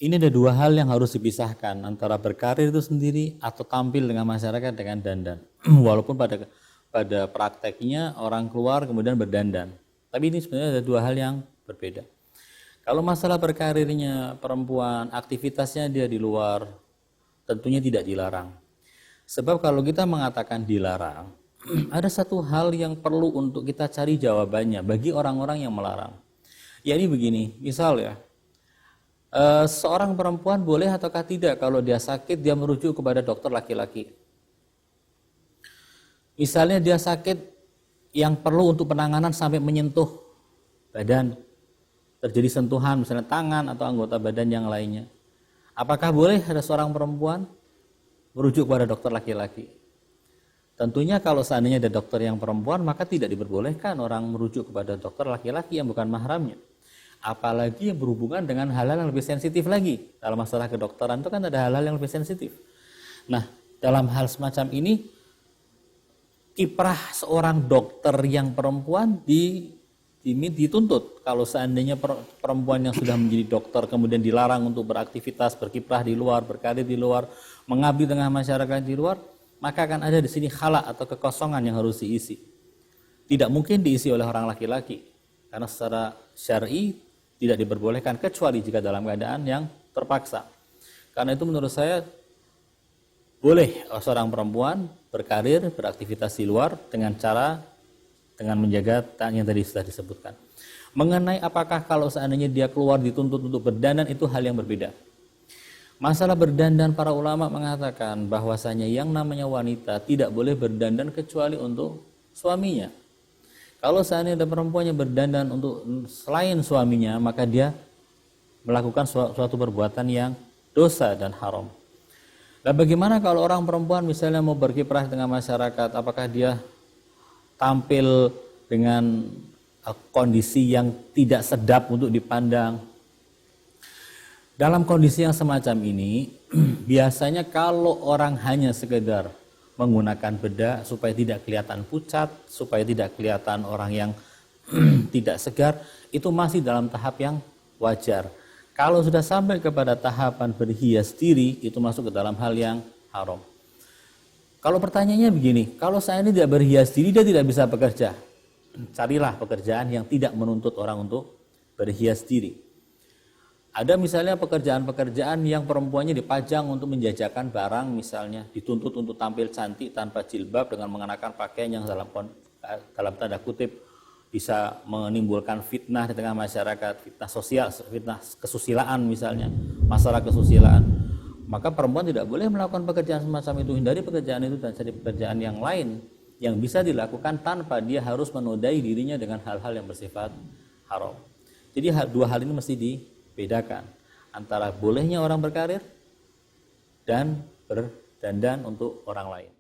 Ini ada dua hal yang harus dipisahkan antara berkarir itu sendiri atau tampil dengan masyarakat dengan dandan. Walaupun pada prakteknya orang keluar kemudian berdandan. Tapi ini sebenarnya ada dua hal yang berbeda. Kalau masalah berkarirnya perempuan, aktivitasnya dia di luar, tentunya tidak dilarang. Sebab kalau kita mengatakan dilarang, ada satu hal yang perlu untuk kita cari jawabannya bagi orang-orang yang melarang. Ya ini begini, misal ya, seorang perempuan boleh ataukah tidak kalau dia sakit dia merujuk kepada dokter laki-laki. Misalnya dia sakit yang perlu untuk penanganan sampai menyentuh badan, terjadi sentuhan misalnya tangan atau anggota badan yang lainnya. Apakah boleh ada seorang perempuan merujuk kepada dokter laki-laki? Tentunya kalau seandainya ada dokter yang perempuan maka tidak diperbolehkan orang merujuk kepada dokter laki-laki yang bukan mahramnya. Apalagi yang berhubungan dengan hal-hal yang lebih sensitif lagi. Dalam masalah kedokteran itu kan ada hal-hal yang lebih sensitif. Nah, dalam hal semacam ini, kiprah seorang dokter yang perempuan dituntut. Kalau seandainya perempuan yang sudah menjadi dokter kemudian dilarang untuk beraktivitas, berkiprah di luar, berkarir di luar, mengabdi tengah masyarakat di luar, maka akan ada di sini khala atau kekosongan yang harus diisi. Tidak mungkin diisi oleh orang laki-laki. Karena secara syar'i tidak diperbolehkan kecuali jika dalam keadaan yang terpaksa. Karena itu menurut saya boleh seorang perempuan berkarir, beraktivitas di luar dengan menjaga yang tadi sudah disebutkan. Mengenai apakah kalau seandainya dia keluar dituntut untuk berdandan itu hal yang berbeda. Masalah berdandan para ulama mengatakan bahwasanya yang namanya wanita tidak boleh berdandan kecuali untuk suaminya. Kalau seandainya ada perempuan yang berdandan untuk selain suaminya, maka dia melakukan suatu perbuatan yang dosa dan haram. Nah, bagaimana kalau orang perempuan misalnya mau berkiprah dengan masyarakat, apakah dia tampil dengan kondisi yang tidak sedap untuk dipandang? Dalam kondisi yang semacam ini, biasanya kalau orang hanya sekedar menggunakan bedak supaya tidak kelihatan pucat, supaya tidak kelihatan orang yang tidak segar, itu masih dalam tahap yang wajar. Kalau sudah sampai kepada tahapan berhias diri, itu masuk ke dalam hal yang haram. Kalau pertanyaannya begini, kalau saya ini tidak berhias diri, dia tidak bisa bekerja. Carilah pekerjaan yang tidak menuntut orang untuk berhias diri. Ada misalnya pekerjaan-pekerjaan yang perempuannya dipajang untuk menjajakan barang, misalnya dituntut untuk tampil cantik tanpa jilbab dengan mengenakan pakaian yang dalam tanda kutip bisa menimbulkan fitnah di tengah masyarakat, fitnah sosial, fitnah kesusilaan misalnya, masalah kesusilaan. Maka perempuan tidak boleh melakukan pekerjaan semacam itu, hindari pekerjaan itu dan cari pekerjaan yang lain yang bisa dilakukan tanpa dia harus menodai dirinya dengan hal-hal yang bersifat haram. Jadi dua hal ini mesti dibedakan antara bolehnya orang berkarir dan berdandan untuk orang lain.